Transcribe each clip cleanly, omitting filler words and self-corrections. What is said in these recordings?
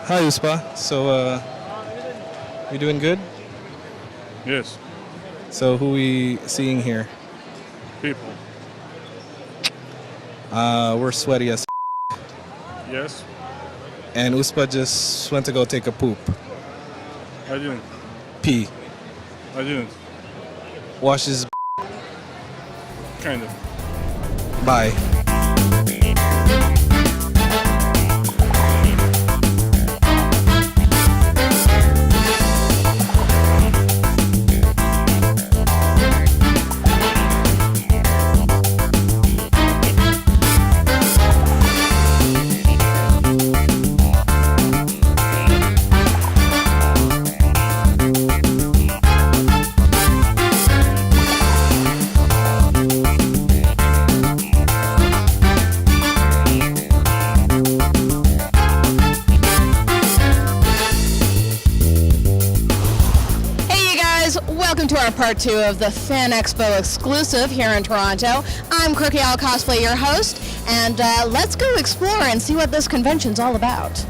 Hi, Uspa. So, you doing good? Yes. So, who we seeing here? People. We're sweaty as Yes. and Uspa just went to go take a poop. I didn't. Pee. I didn't. Wash his Kind of. bye. Welcome to our part 2 of the Fan Expo exclusive here in Toronto. I'm Quirkyowlcosplay, your host, and let's go explore and see what this convention's all about.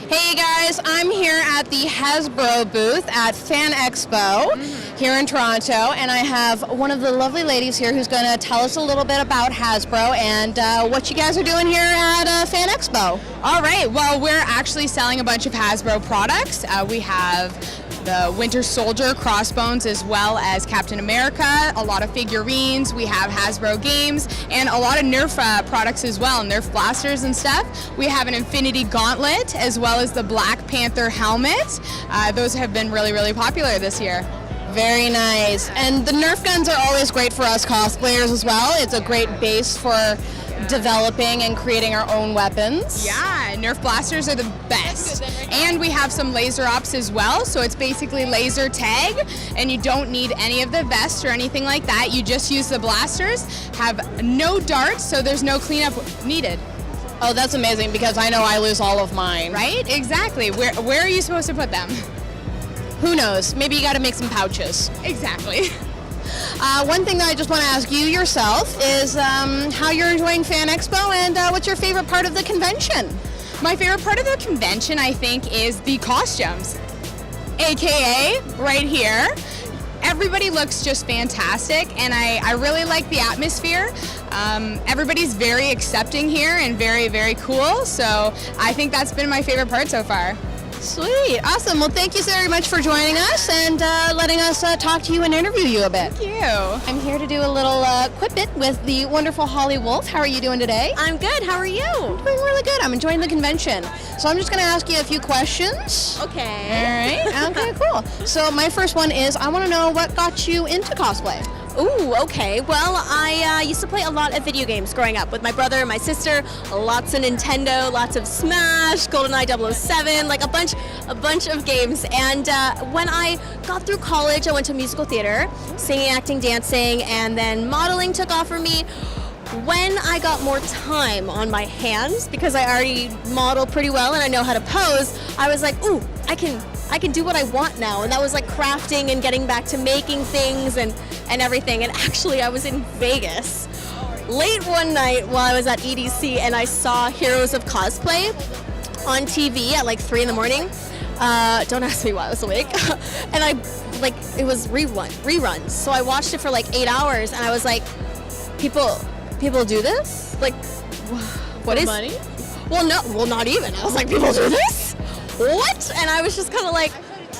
Hey guys, I'm here at the Hasbro booth at Fan Expo here in Toronto, and I have one of the lovely ladies here who's going to tell us a little bit about Hasbro and what you guys are doing here at Fan Expo. All right, well, we're actually selling a bunch of Hasbro products. We have the Winter Soldier crossbones as well as Captain America, a lot of figurines, we have Hasbro games, and a lot of Nerf products as well, Nerf blasters and stuff. We have an Infinity Gauntlet as well as the Black Panther helmet. Those have been really, really popular this year. Very nice. And the Nerf guns are always great for us cosplayers as well. It's a great base for developing and creating our own weapons. Yeah, Nerf blasters are the best. And we have some laser ops as well, so it's basically laser tag, and you don't need any of the vests or anything like that. You just use the blasters, have no darts, so there's no cleanup needed. Oh, that's amazing, because I know I lose all of mine. Right? Exactly. Where are you supposed to put them? Who knows? Maybe you got to make some pouches. Exactly. One thing that I just want to ask you yourself is how you're enjoying Fan Expo, and what's your favorite part of the convention? My favorite part of the convention, I think, is the costumes, AKA right here. Everybody looks just fantastic, and I really like the atmosphere. Everybody's very accepting here and very, very cool, so I think that's been my favorite part so far. Sweet. Awesome. Well, thank you so very much for joining us and letting us talk to you and interview you a bit. Thank you. I'm here to do a little quip bit with the wonderful Holly Wolf. How are you doing today? I'm good. How are you? I'm doing really good. I'm enjoying the convention. So I'm just going to ask you a few questions. Okay. All right. Okay, cool. So my first one is, I want to know what got you into cosplay? Ooh, okay. Well, I used to play a lot of video games growing up with my brother and my sister. Lots of Nintendo, lots of Smash, GoldenEye 007, like a bunch of games. And when I got through college, I went to musical theater, singing, acting, dancing, and then modeling took off for me. When I got more time on my hands, because I already model pretty well and I know how to pose, I was like, ooh, I can do what I want now. And that was like crafting and getting back to making things and everything. And actually, I was in Vegas late one night while I was at EDC, and I saw Heroes of Cosplay on TV at like 3 in the morning. Don't ask me why I was awake. And it was reruns. So I watched it for like 8 hours, and I was like, people do this? Like, what is money? Well, no, not even. I was like, people do this? What? And I was just kind of like,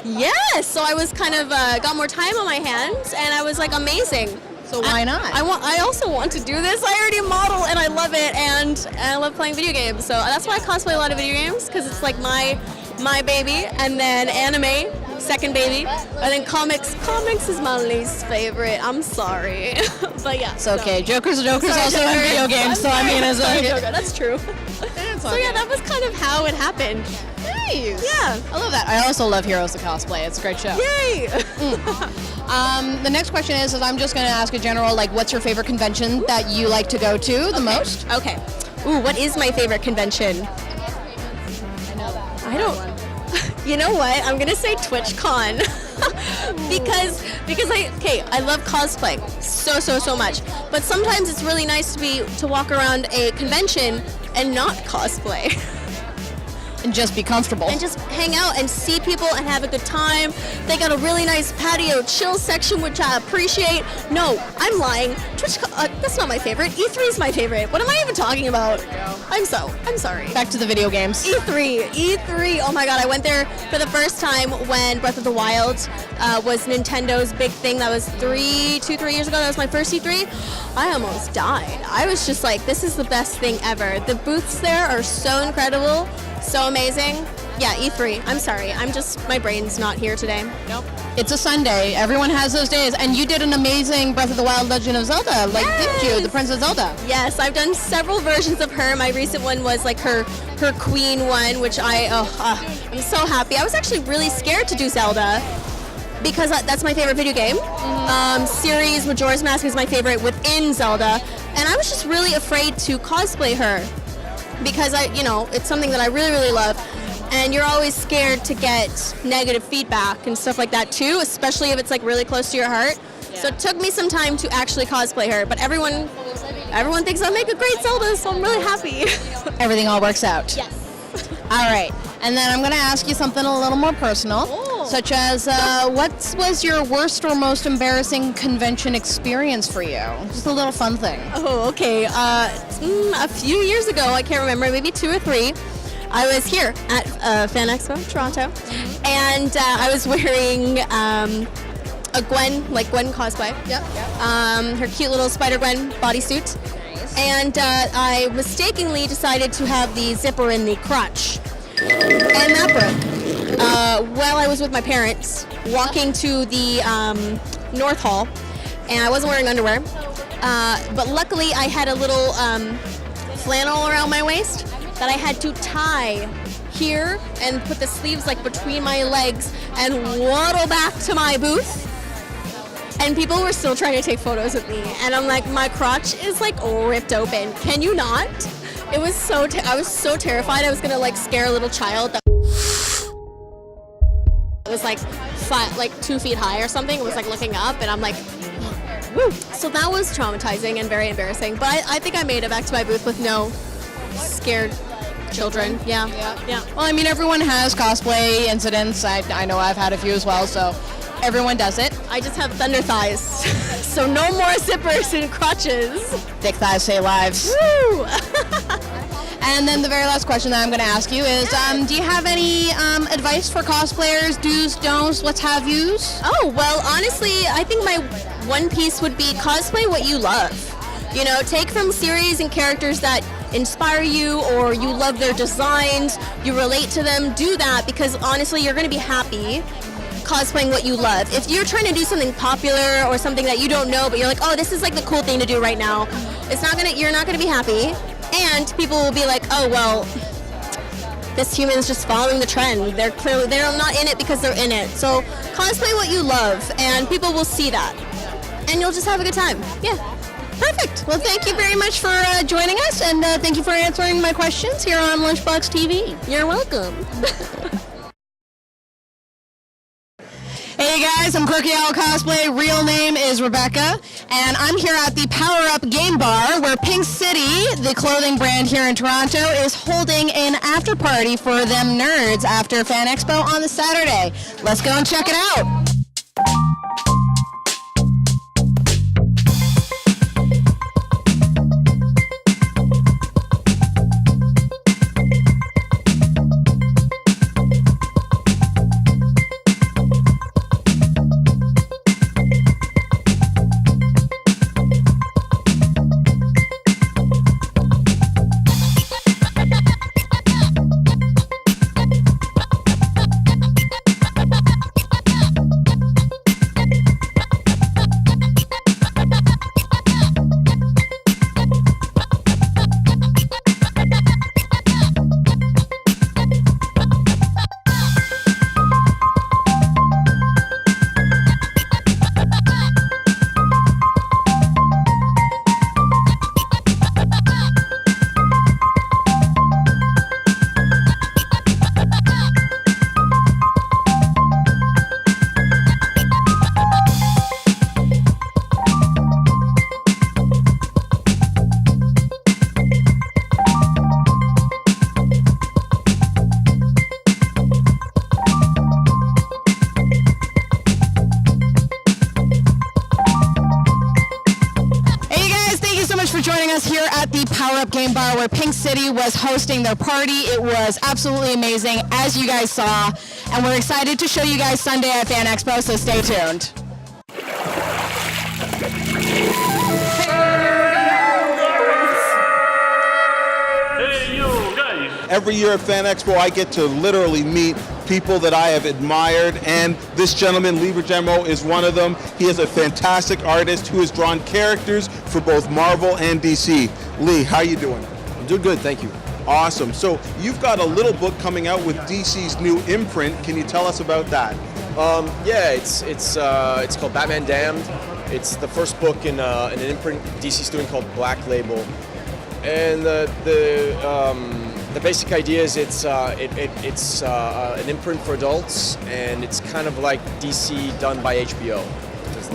yes. So I was kind of got more time on my hands, and I was like, amazing. So why not? I also want to do this. I already model, and I love it, and I love playing video games. So that's why I cosplay a lot of video games, because it's like my baby, and then anime, second baby, and then comics. Comics is my least favorite. I'm sorry, but yeah. It's okay. Joker's also in video games, so I mean, it's okay. Joker. That's true. So yeah, that was kind of how it happened. Nice. Yeah. I love that. I also love Heroes of Cosplay. It's a great show. Yay! The next question is I'm just going to ask a general, like, what's your favorite convention that you like to go to the most? Okay. Ooh, what is my favorite convention? I know that. I don't. You know what? I'm gonna say TwitchCon because Because I love cosplay so much. But sometimes it's really nice to walk around a convention and not cosplay. And just be comfortable. And just hang out and see people and have a good time. They got a really nice patio chill section, which I appreciate. No, I'm lying. That's not my favorite. E3 is my favorite. What am I even talking about? I'm sorry. Back to the video games. E3. Oh my god, I went there for the first time when Breath of the Wild was Nintendo's big thing. That was 2-3 years ago. That was my first E3. I almost died. I was just like, this is the best thing ever. The booths there are so incredible. So amazing. Yeah, E3. I'm sorry. My brain's not here today. Nope. It's a Sunday. Everyone has those days. And you did an amazing Breath of the Wild Legend of Zelda. Like, didn't you? The Princess Zelda. Yes, I've done several versions of her. My recent one was like her queen one, which I'm so happy. I was actually really scared to do Zelda because that's my favorite video game. Series Majora's Mask is my favorite within Zelda. And I was just really afraid to cosplay her. Because it's something that I really love, and you're always scared to get negative feedback and stuff like that too, especially if it's like really close to your heart. Yeah. So it took me some time to actually cosplay her, but everyone thinks I make a great Zelda, so I'm really happy. Everything all works out. Yes. All right, and then I'm going to ask you something a little more personal, such as what was your worst or most embarrassing convention experience for you? Just a little fun thing. Oh, okay. A few years ago, I can't remember, maybe 2 or 3, I was here at FAN EXPO, Toronto, and I was wearing a Gwen cosplay. Yep. Her cute little Spider-Gwen bodysuit. And I mistakenly decided to have the zipper in the crotch. And that broke. While I was with my parents, walking to the North Hall, and I wasn't wearing underwear. But luckily I had a little flannel around my waist that I had to tie here and put the sleeves like between my legs and waddle back to my booth. And people were still trying to take photos of me. And I'm like, my crotch is like ripped open. Can you not? It was I was so terrified I was gonna like scare a little child that was like 2 feet high or something. It was like looking up and I'm like, woo. So that was traumatizing and very embarrassing. But I think I made it back to my booth with no scared children. Yeah. Well, I mean, everyone has cosplay incidents. I know I've had a few as well, so everyone does it. I just have thunder thighs, so no more zippers and crotches. Thick thighs save lives. Woo! And then the very last question that I'm going to ask you is, do you have any advice for cosplayers, do's, don'ts, what's have yous? Oh, well, honestly, I think my one piece would be cosplay what you love. You know, take from series and characters that inspire you or you love their designs, you relate to them, do that because honestly, you're going to be happy cosplaying what you love. If you're trying to do something popular or something that you don't know, but you're like, oh, this is like the cool thing to do right now, you're not gonna be happy, and people will be like, oh, well, this human's just following the trend. They're not in it because they're in it. So cosplay what you love, and people will see that, and you'll just have a good time. Yeah. Perfect. Well, thank you very much for joining us, and thank you for answering my questions here on Lunchbox TV. You're welcome. Hey guys, I'm Quirkyowlcosplay. Real name is Rebecca, and I'm here at the Power Up Game Bar where pinkcity, the clothing brand here in Toronto, is holding an after party for them nerds after FAN EXPO on the Saturday. Let's go and check it out. power-up game bar where Pink City was hosting their party. It was absolutely amazing, as you guys saw. And we're excited to show you guys Sunday at Fan Expo, so stay tuned. Every year at Fan Expo, I get to literally meet people that I have admired, and this gentleman, Lee Bermejo, is one of them. He is a fantastic artist who has drawn characters for both Marvel and DC. Lee, how you doing? I'm doing good, thank you. Awesome. So you've got a little book coming out with DC's new imprint. Can you tell us about that? Yeah, it's called Batman Damned. It's the first book in an imprint DC's doing called Black Label, and the basic idea is it's an imprint for adults, and it's kind of like DC done by HBO.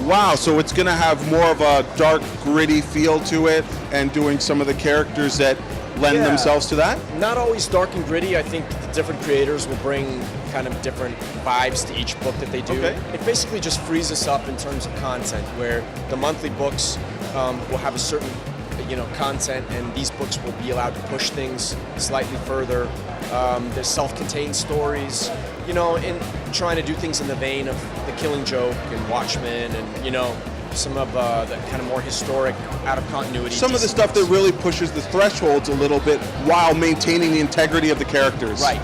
Wow, so it's going to have more of a dark, gritty feel to it, and doing some of the characters that lend themselves to that? Not always dark and gritty. I think the different creators will bring kind of different vibes to each book that they do. Okay. It basically just frees us up in terms of content, where the monthly books will have a certain content, and these books will be allowed to push things slightly further. There's self-contained stories, in trying to do things in the vein of The Killing Joke and Watchmen, and some of the kind of more historic, out of continuity. Some of the stuff that really pushes the thresholds a little bit while maintaining the integrity of the characters. Right.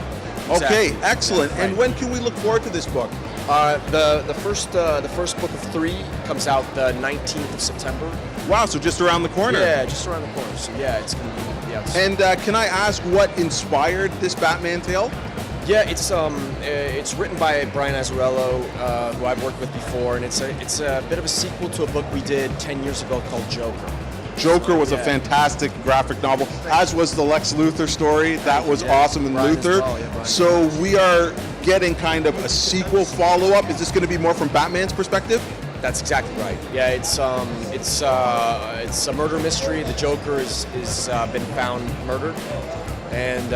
Exactly. Okay, excellent. Yeah, and when can we look forward to this book? The first book of 3 comes out the 19th of September. Wow, so just around the corner. Yeah, just around the corner. So yeah, it's gonna be And can I ask what inspired this Batman tale? Yeah, it's written by Brian Azzarello, who I've worked with before, and it's a bit of a sequel to a book we did 10 years ago called Joker. Joker was a fantastic graphic novel, as was the Lex Luthor story. That was awesome in Brian Luthor. as well, So we are getting kind of a sequel follow-up. Is this going to be more from Batman's perspective? That's exactly right. Yeah, it's a murder mystery. The Joker is been found murdered, and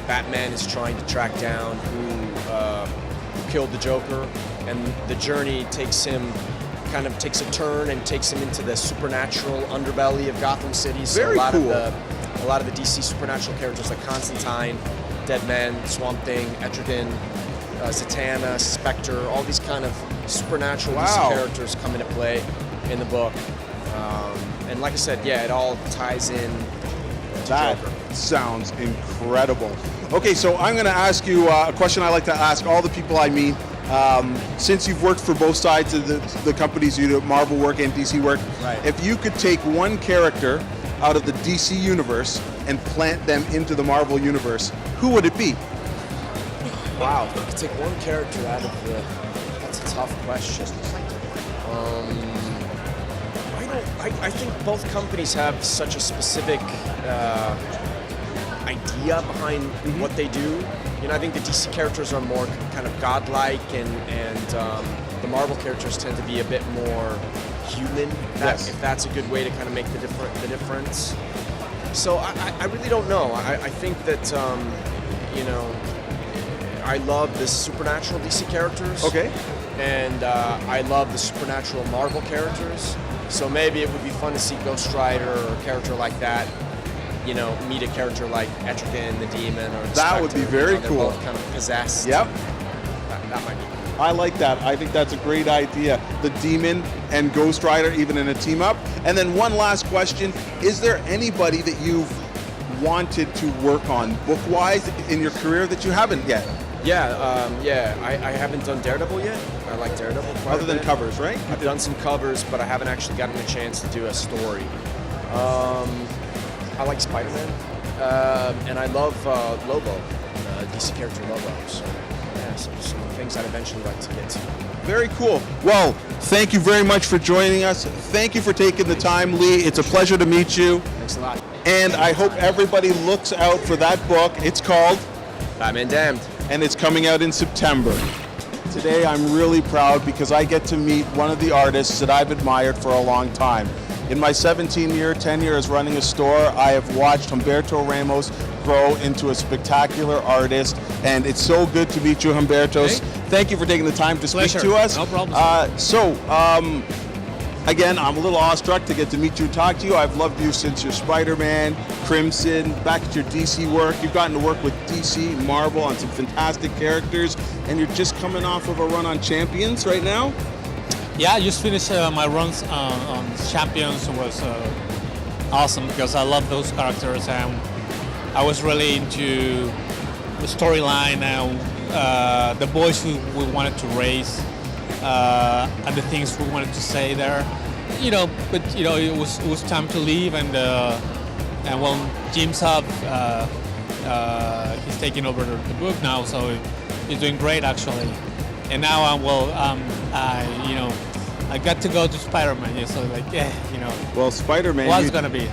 Batman is trying to track down who killed the Joker, and the journey takes a turn and takes him into the supernatural underbelly of Gotham City. So Very cool. A lot of the DC supernatural characters like Constantine, Deadman, Swamp Thing, Etrigan, Zatanna, Spectre, all these kind of supernatural DC characters come into play in the book. And like I said, yeah, it all ties in to That Joker. sounds incredible. Okay, so I'm going to ask you a question I like to ask all the people I meet. Since you've worked for both sides of the companies you do, Marvel work and DC work, if you could take one character out of the DC universe and plant them into the Marvel universe, who would it be? Wow, if I could take one character out of that's a tough question. I think both companies have such a specific idea behind what they do. I think the DC characters are more kind of godlike, and the Marvel characters tend to be a bit more human. If that's a good way to kind of make the difference. So I really don't know. I think that I love the supernatural DC characters. Okay. And I love the supernatural Marvel characters. So maybe it would be fun to see Ghost Rider or a character like that, meet a character like Etrigan the Demon or That would be very they're cool. both kind of possessed. Yep. That might be cool. I like that. I think that's a great idea. The Demon and Ghost Rider even in a team up. And then one last question. Is there anybody that you've wanted to work on book-wise in your career that you haven't yet? I haven't done Daredevil yet. I like Daredevil quite Other a than bit. covers, right? I've done some covers, but I haven't actually gotten a chance to do a story. I like Spider-Man, and I love Lobo, DC character Lobo. So, yeah, some things I'd eventually like to get to. Very cool. Well, thank you very much for joining us. Thank you for taking the time, Lee. It's a pleasure to meet you. Thanks a lot. And I hope everybody looks out for that book. It's called Batman Damned. And it's coming out in September. Today I'm really proud because I get to meet one of the artists that I've admired for a long time. In my 17-year tenure as running a store, I have watched Humberto Ramos grow into a spectacular artist, and it's so good to meet you, Humberto. Thank you for taking the time to speak to us. No problem. Again, I'm a little awestruck to get to meet you and talk to you. I've loved you since your Spider-Man, Crimson, back at your DC work. You've gotten to work with DC, Marvel on some fantastic characters, and you're just coming off of a run on Champions right now? Yeah, I just finished my runs on Champions. It was awesome because I love those characters, and I was really into the storyline and the voice we wanted to raise. And the things we wanted to say there, but it was time to leave, and well, Jim's up. He's taking over the book now, so he's doing great actually. And now I got to go to Spider-Man, so Well, Spider-Man. What's gonna be?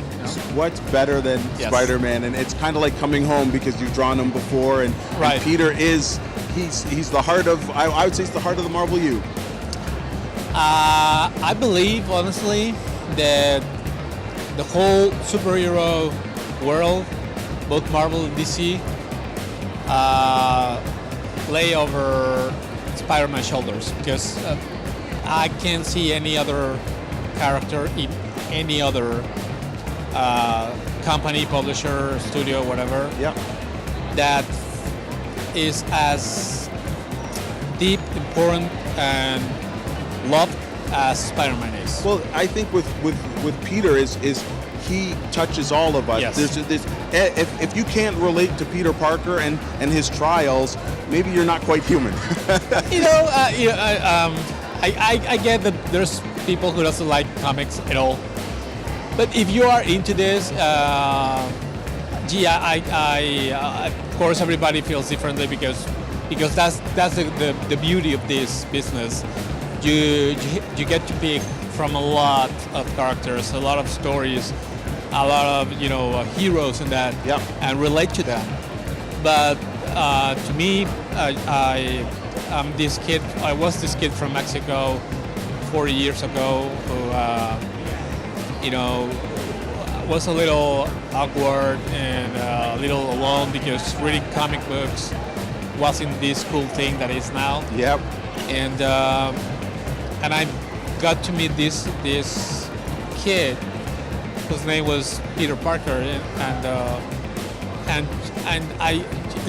What's better than Spider-Man? And it's kind of like coming home because you've drawn him before, and Peter is. He's the heart of, I would say he's the heart of the Marvel U. I believe, honestly, that the whole superhero world, both Marvel and DC, lay over Spider-Man's shoulders because I can't see any other character in any other company, publisher, studio, whatever, that is as deep, important, and loved as Spider-Man is. Well, I think with Peter is he touches all of us. Yes. There's if you can't relate to Peter Parker and his trials, maybe you're not quite human. I get that there's people who doesn't like comics at all, but if you are into this, of course everybody feels differently because that's the beauty of this business. You get to pick from a lot of characters, a lot of stories, a lot of heroes in that, and relate to them. But to me, I'm this kid. I was this kid from Mexico 40 years ago who was a little awkward and a little alone because reading comic books wasn't this cool thing that is now. Yep. And I got to meet this kid whose name was Peter Parker, and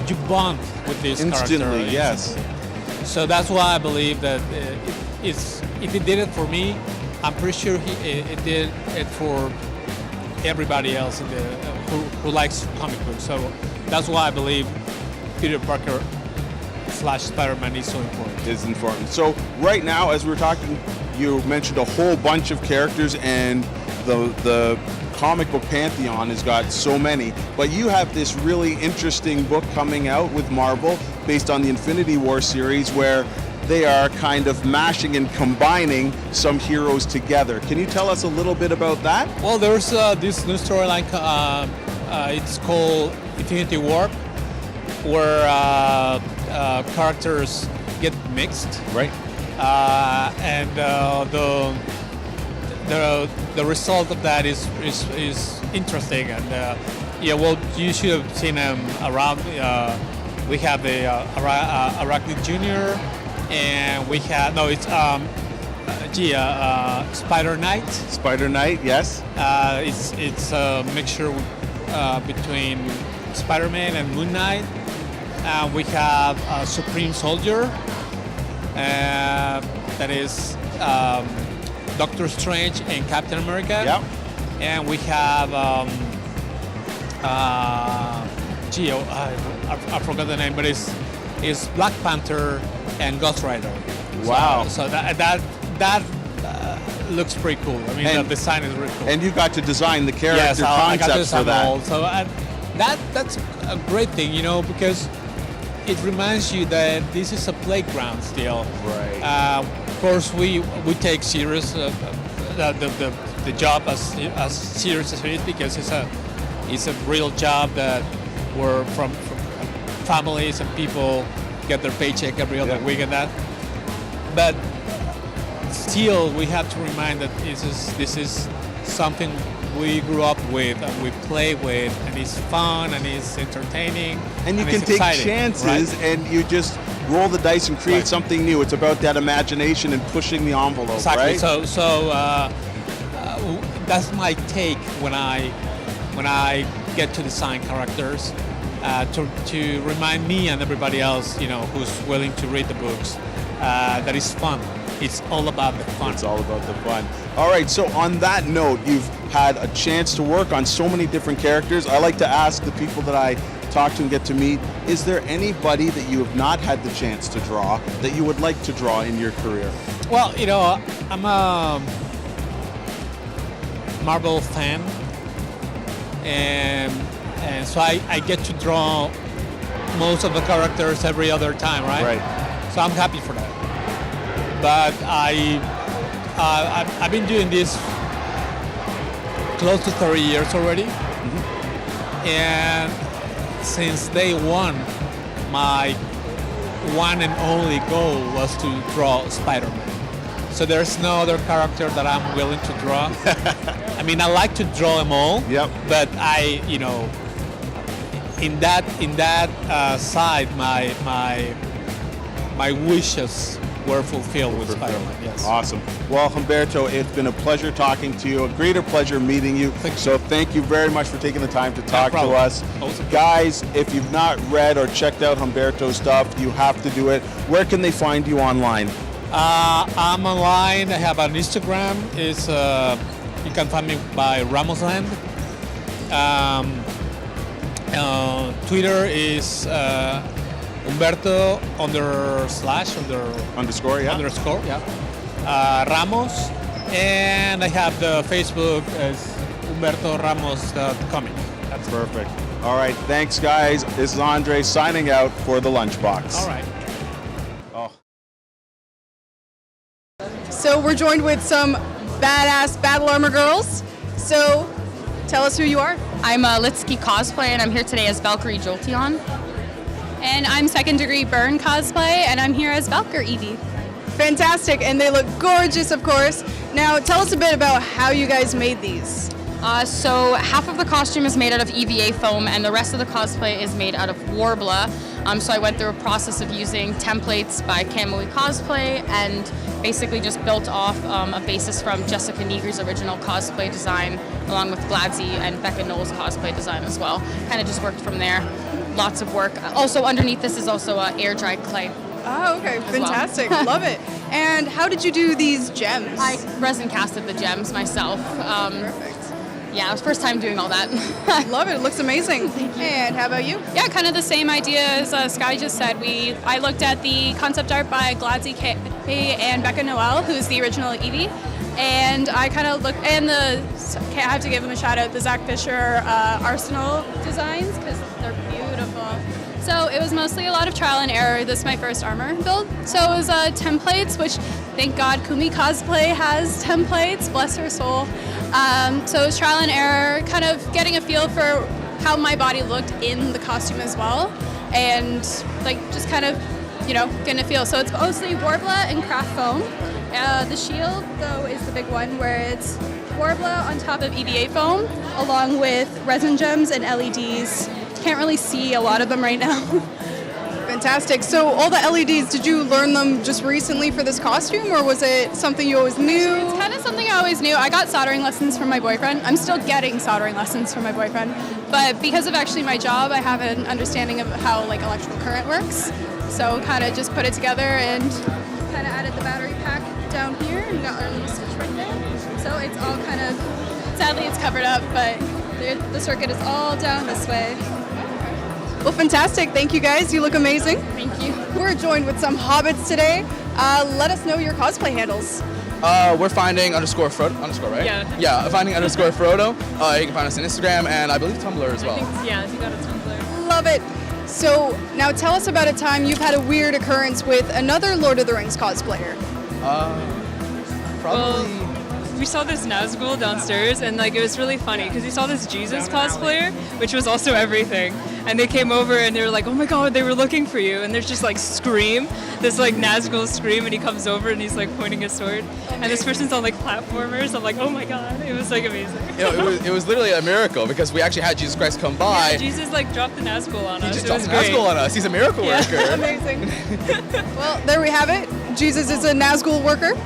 you bond with this instantly, character. yes. So that's why I believe that if he did it for me, I'm pretty sure it did it for everybody else who likes comic books. So that's why I believe Peter Parker / Spider-Man is so important. Is important. So right now, as we're talking, you mentioned a whole bunch of characters, and the comic book pantheon has got so many. But you have this really interesting book coming out with Marvel based on the Infinity War series, where they are kind of mashing and combining some heroes together. Can you tell us a little bit about that? Well, there's this new storyline. It's called Infinity War, where characters get mixed, right? And the result of that is interesting. And well, you should have seen them around. We have the Arachnid Jr. and we have Spider Knight. Spider Knight, yes. It's a mixture between Spider-Man and Moon Knight. We have a Supreme Soldier, that is Doctor Strange and Captain America. Yep. And we have I forgot the name, but it's Black Panther and Ghost Rider. Wow. So that looks pretty cool. I mean, the design is really cool. And you got to design the character I got to concepts design for that. all. So that's a great thing, because it reminds you that this is a playground still. Right. Of course, we take serious the job as serious as it is, because it's a real job that we're from families and people get their paycheck every other week and that. But still, we have to remind that this is something we grew up with and we play with, and it's fun and it's entertaining. And you can it's take exciting, chances, right? and you just roll the dice and create Right. something new. It's about that imagination and pushing the envelope, Exactly. right? So that's my take when I get to design characters, to remind me and everybody else, who's willing to read the books, that it's fun. It's all about the fun. It's all about the fun. All right, so on that note, you've had a chance to work on so many different characters. I like to ask the people that I talk to and get to meet, is there anybody that you have not had the chance to draw that you would like to draw in your career? Well, I'm a Marvel fan, and so I get to draw most of the characters every other time, right? Right. So I'm happy for that. But I've been doing this close to 30 years already, and since day one, my one and only goal was to draw Spider-Man. So there's no other character that I'm willing to draw. I mean, I like to draw them all. Yep. But in that side, my wishes were fulfilled with Spider-Man. Yes. Awesome. Well, Humberto, it's been a pleasure talking to you, a greater pleasure meeting you. So thank you very much for taking the time to talk to us. Awesome. Guys, if you've not read or checked out Humberto's stuff, you have to do it. Where can they find you online? I'm online. I have an Instagram. You can find me by Ramosland. Twitter is Humberto Underscore, yeah. Underscore, yeah. Ramos, and I have the Facebook as Humberto Ramos comic. That's perfect. All right, thanks, guys. This is Andre signing out for the Lunchbox. All right. Oh. So we're joined with some badass Battle Armor girls. So tell us who you are. I'm Litsky Cosplay, and I'm here today as Valkyrie Jolteon. And I'm Second Degree Burn Cosplay, and I'm here as Valkyrie Evie. Fantastic, and they look gorgeous, of course. Now tell us a bit about how you guys made these. So half of the costume is made out of EVA foam, and the rest of the cosplay is made out of Warbler. So I went through a process of using templates by Kamui Cosplay and basically just built off a basis from Jessica Negri's original cosplay design, along with Gladzy and Becca Knowles' cosplay design as well. Kind of just worked from there. Lots of work. Also underneath this is also air-dried clay. Oh, okay, fantastic. Love it. And how did you do these gems? I resin casted the gems myself. Perfect. Yeah, it was first time doing all that. Love it. It looks amazing. And how about you? Yeah, kind of the same idea as Sky just said. I looked at the concept art by Gladzy and Becca Noel, who's the original Evie, and I kind of looked, and I have to give them a shout out, the Zach Fisher Arsenal designs, because they're beautiful. So it was mostly a lot of trial and error. This is my first armor build. So it was templates, which thank God Kumi Cosplay has templates, bless her soul. So it was trial and error, kind of getting a feel for how my body looked in the costume as well, and just kind of, getting a feel. So it's mostly Warbler and craft foam. The shield, though, is the big one, where it's Warbler on top of EVA foam, along with resin gems and LEDs. Can't really see a lot of them right now. Fantastic. So all the LEDs, did you learn them just recently for this costume, or was it something you always knew? It's kind of something I always knew. I got soldering lessons from my boyfriend. I'm still getting soldering lessons from my boyfriend. But because of actually my job, I have an understanding of how electrical current works. So kind of just put it together and kind of added the battery pack down here and got our little switch right there. So it's all kind of, sadly it's covered up, but the circuit is all down this way. Well, fantastic. Thank you, guys. You look amazing. Thank you. We're joined with some hobbits today. Let us know your cosplay handles. We're finding _Frodo, right? Yeah. Yeah, finding _Frodo. You can find us on Instagram and I believe Tumblr as well. Yeah, you got a Tumblr. Love it. So now tell us about a time you've had a weird occurrence with another Lord of the Rings cosplayer. Probably we saw this Nazgul downstairs, and like it was really funny because we saw this Jesus cosplayer, which was also everything. And they came over and they were like, "Oh my God, they were looking for you!" And there's just like Scream, this like Nazgul Scream, and he comes over and he's like pointing his sword, and this person's on like platformers. I'm like, "Oh my God!" It was like amazing. You know, it was literally a miracle because we actually had Jesus Christ come by. Yeah, Jesus like dropped the Nazgul on us. He just dropped the Nazgul on us. He's a miracle worker. Amazing. Well, there we have it. Jesus is a Nazgul worker.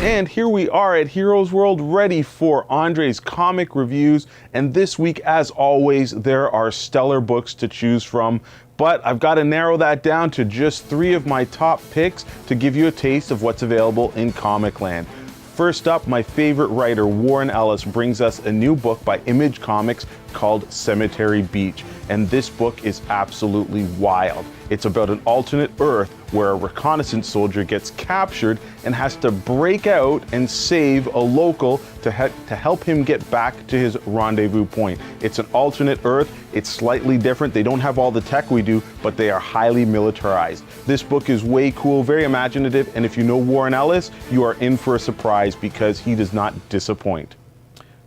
And here we are at Heroes World, ready for Andre's comic reviews. And this week, as always, there are stellar books to choose from. But I've got to narrow that down to just 3 of my top picks to give you a taste of what's available in Comic Land. First up, my favorite writer, Warren Ellis, brings us a new book by Image Comics called Cemetery Beach. And this book is absolutely wild. It's about an alternate Earth where a reconnaissance soldier gets captured and has to break out and save a local to help him get back to his rendezvous point. It's an alternate Earth. It's slightly different. They don't have all the tech we do, but they are highly militarized. This book is way cool, very imaginative, and if you know Warren Ellis, you are in for a surprise because he does not disappoint.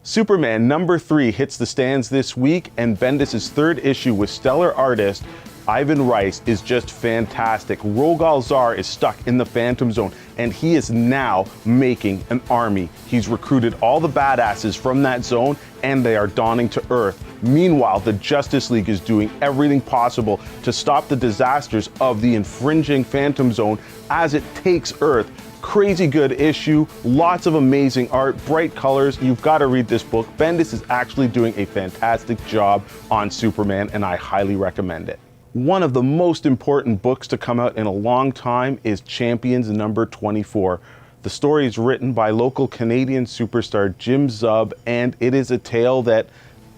Superman #3 hits the stands this week, and Bendis' 3rd issue with stellar artist Ivan Rice is just fantastic. Rogal Zar is stuck in the Phantom Zone, and he is now making an army. He's recruited all the badasses from that zone, and they are dawning to Earth. Meanwhile, the Justice League is doing everything possible to stop the disasters of the infringing Phantom Zone as it takes Earth. Crazy good issue, lots of amazing art, bright colors. You've got to read this book. Bendis is actually doing a fantastic job on Superman, and I highly recommend it. One of the most important books to come out in a long time is Champions #24. The story is written by local Canadian superstar Jim Zub, and it is a tale that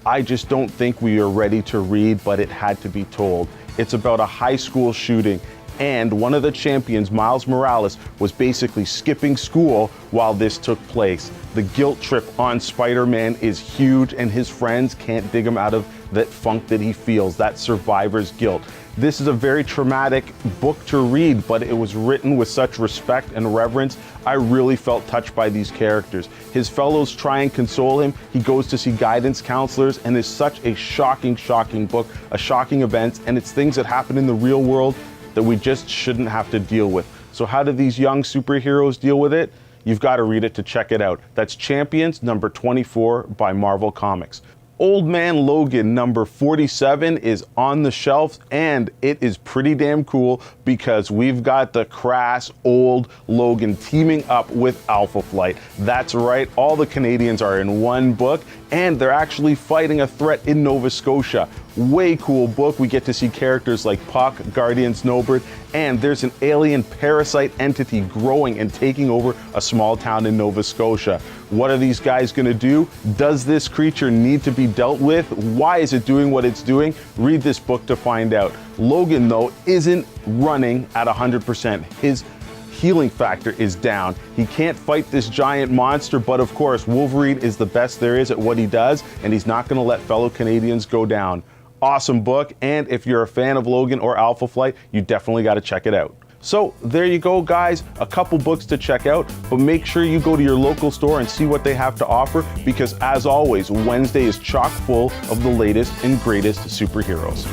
I just don't think we are ready to read, but it had to be told. It's about a high school shooting, and one of the champions, Miles Morales, was basically skipping school while this took place. The guilt trip on Spider-Man is huge, and his friends can't dig him out of that funk that he feels, that survivor's guilt. This is a very traumatic book to read, but it was written with such respect and reverence. I really felt touched by these characters. His fellows try and console him. He goes to see guidance counselors, and it's such a shocking, shocking book, a shocking event, and it's things that happen in the real world that we just shouldn't have to deal with. So how do these young superheroes deal with it? You've got to read it to check it out. That's Champions #24 by Marvel Comics. Old Man Logan #47 is on the shelves, and it is pretty damn cool because we've got the crass old Logan teaming up with Alpha Flight. That's right, all the Canadians are in one book, and they're actually fighting a threat in Nova Scotia. Way cool book. We get to see characters like Puck, Guardian Snowbird, and there's an alien parasite entity growing and taking over a small town in Nova Scotia. What are these guys going to do? Does this creature need to be dealt with? Why is it doing what it's doing? Read this book to find out. Logan, though, isn't running at 100%. His healing factor is down. He can't fight this giant monster, but of course, Wolverine is the best there is at what he does, and he's not going to let fellow Canadians go down. Awesome book, and if you're a fan of Logan or Alpha Flight, you definitely got to check it out. So there you go, guys, a couple books to check out, but make sure you go to your local store and see what they have to offer, because as always, Wednesday is chock full of the latest and greatest superheroes.